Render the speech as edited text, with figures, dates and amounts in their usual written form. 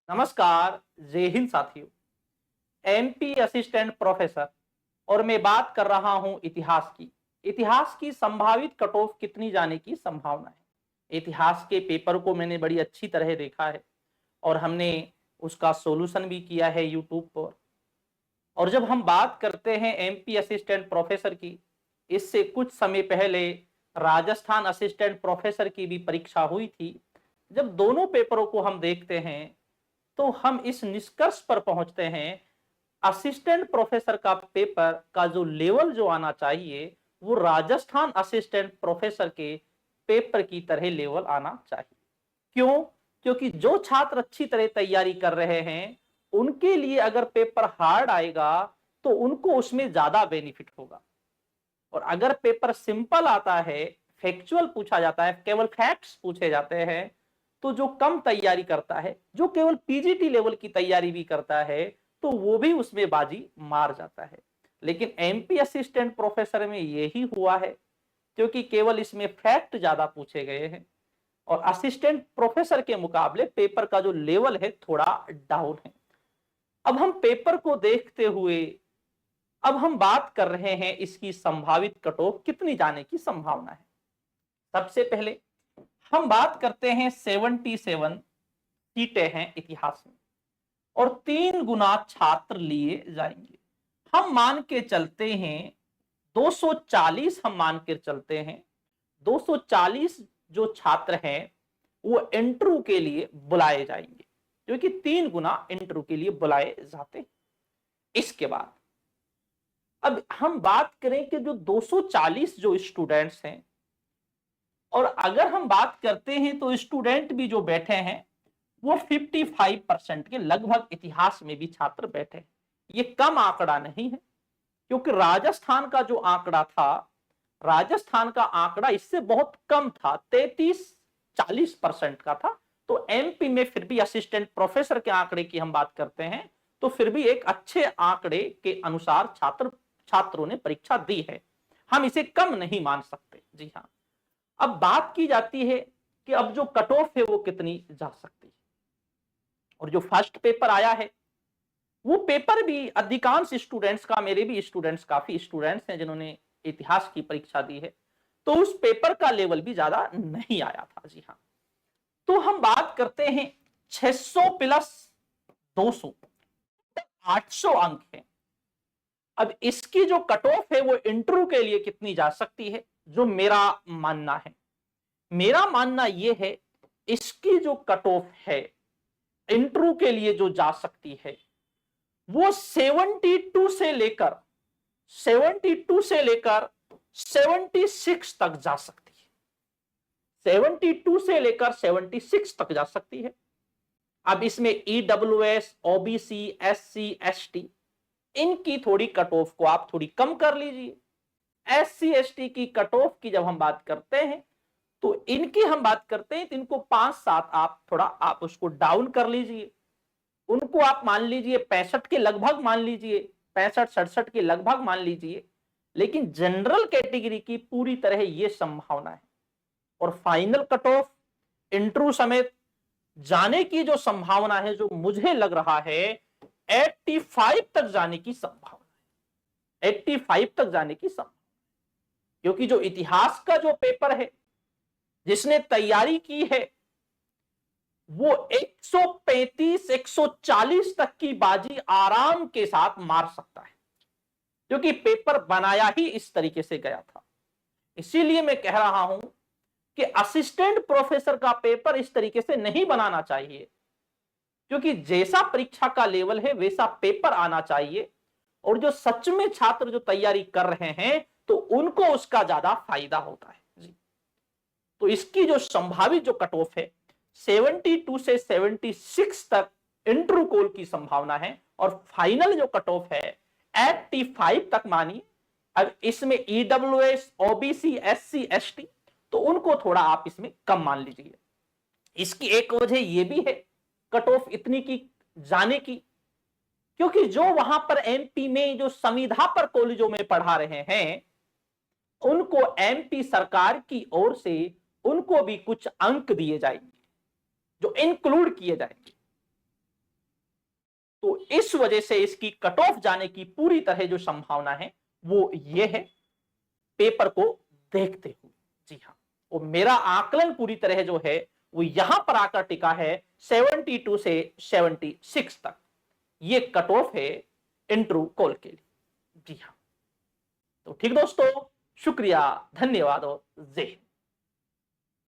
नमस्कार। जय हिंद साथियों। एमपी असिस्टेंट प्रोफेसर और मैं बात कर रहा हूं इतिहास की संभावित कट ऑफ कितनी जाने की संभावना है। इतिहास के पेपर को मैंने बड़ी अच्छी तरह देखा है और हमने उसका सॉल्यूशन भी किया है यूट्यूब पर। और जब हम बात करते हैं एमपी असिस्टेंट प्रोफेसर की, इससे कुछ समय पहले राजस्थान असिस्टेंट प्रोफेसर की भी परीक्षा हुई थी। जब दोनों पेपरों को हम देखते हैं तो हम इस निष्कर्ष पर पहुंचते हैं, असिस्टेंट प्रोफेसर का पेपर का जो लेवल जो आना चाहिए वो राजस्थान असिस्टेंट प्रोफेसर के पेपर की तरह लेवल आना चाहिए। क्यों? क्योंकि जो छात्र अच्छी तरह तैयारी कर रहे हैं उनके लिए अगर पेपर हार्ड आएगा तो उनको उसमें ज्यादा बेनिफिट होगा। और अगर पेपर सिंपल आता है, फैक्चुअल पूछा जाता है, केवल फैक्ट्स पूछे जाते हैं, तो जो कम तैयारी करता है, जो केवल पीजीटी लेवल की तैयारी भी करता है, तो वो भी उसमें बाजी मार जाता है। लेकिन एमपी असिस्टेंट प्रोफेसर में यही हुआ है, क्योंकि केवल इसमें फैक्ट ज्यादा पूछे गए हैं और असिस्टेंट प्रोफेसर के मुकाबले पेपर का जो लेवल है थोड़ा डाउन है। अब हम पेपर को देखते हुए अब हम बात कर रहे हैं इसकी संभावित कट ऑफ कितनी जाने की संभावना है। सबसे पहले हम बात करते हैं 77 सीटें हैं इतिहास में और 3 गुना छात्र लिए जाएंगे। हम मान के चलते हैं 240, हम मान के चलते हैं 240 जो छात्र हैं वो इंटरव्यू के लिए बुलाए जाएंगे, क्योंकि 3 गुना इंटरव्यू के लिए बुलाए जाते हैं। इसके बाद अब हम बात करें कि जो 240 जो स्टूडेंट्स हैं, और अगर हम बात करते हैं तो स्टूडेंट भी जो बैठे हैं वो 55% के लगभग इतिहास में भी छात्र बैठे हैं। ये कम आंकड़ा नहीं है, क्योंकि राजस्थान का आंकड़ा इससे बहुत कम था, 33-40% का था। तो एमपी में फिर भी असिस्टेंट प्रोफेसर के आंकड़े की हम बात करते हैं तो फिर भी एक अच्छे आंकड़े के अनुसार छात्रों ने परीक्षा दी है। हम इसे कम नहीं मान सकते। जी हाँ। अब बात की जाती है कि अब जो कट ऑफ है वो कितनी जा सकती है। और जो फर्स्ट पेपर आया है वो पेपर भी अधिकांश स्टूडेंट्स का, मेरे भी स्टूडेंट्स, काफी स्टूडेंट्स हैं जिन्होंने इतिहास की परीक्षा दी है, तो उस पेपर का लेवल भी ज्यादा नहीं आया था। जी हाँ। तो हम बात करते हैं 600 प्लस 200, 800 अंक है। अब इसकी जो कट ऑफ है वो इंटरव्यू के लिए कितनी जा सकती है, जो मेरा मानना यह है इसकी जो कट ऑफ है इंटरव्यू के लिए जो जा सकती है वो 72 से लेकर 76 तक जा सकती है। 72 से लेकर 76 तक जा सकती है। अब इसमें ईडब्ल्यूएस, ओबीसी, एससी, एसटी, इनकी थोड़ी कट ऑफ को आप थोड़ी कम कर लीजिए। एससी एसटी की कट ऑफ की जब हम बात करते हैं तो इनकी हम बात करते हैं तो इनको 5-7 आप उसको डाउन कर लीजिए। उनको आप मान लीजिए 65 के लगभग मान लीजिए, 65-67 के लगभग मान लीजिए। लेकिन जनरल कैटेगरी की पूरी तरह यह संभावना है। और फाइनल कट ऑफ इंटरव्यू समेत जाने की जो संभावना है, जो मुझे लग रहा है 85 तक जाने की संभावना है। 85 तक जाने की संभावना, क्योंकि जो इतिहास का जो पेपर है जिसने तैयारी की है वो 135, 140 तक की बाजी आराम के साथ मार सकता है, क्योंकि पेपर बनाया ही इस तरीके से गया था। इसीलिए मैं कह रहा हूं कि असिस्टेंट प्रोफेसर का पेपर इस तरीके से नहीं बनाना चाहिए, क्योंकि जैसा परीक्षा का लेवल है वैसा पेपर आना चाहिए। और जो सच में छात्र जो तैयारी कर रहे हैं तो उनको उसका ज्यादा फायदा होता है। जी। तो इसकी जो संभावित जो कट ऑफ है 72 से 76 तक इंटरव्यू कॉल की संभावना है, और फाइनल जो कट ऑफ है 85 तक मानिए। अब इसमें ईडब्ल्यूएस, ओबीसी, एससी, एसटी, तो उनको थोड़ा आप इसमें कम मान लीजिए। इसकी एक वजह यह भी है कट ऑफ इतनी की जाने की, क्योंकि जो वहां पर एमपी में जो संविधा पर कॉलेजों में पढ़ा रहे हैं उनको एमपी सरकार की ओर से उनको भी कुछ अंक दिए जाएंगे जो इंक्लूड किए जाएंगे। तो इस वजह से इसकी कट ऑफ जाने की पूरी तरह जो संभावना है वो ये है पेपर को देखते हुए। जी हाँ, और मेरा आकलन पूरी तरह जो है वो यहां पर आकर टिका है 72 से 76 तक। ये कट ऑफ है इंटरव्यू कॉल के लिए। जी हाँ, तो ठीक दोस्तों, शुक्रिया, धन्यवाद और जय हिंद।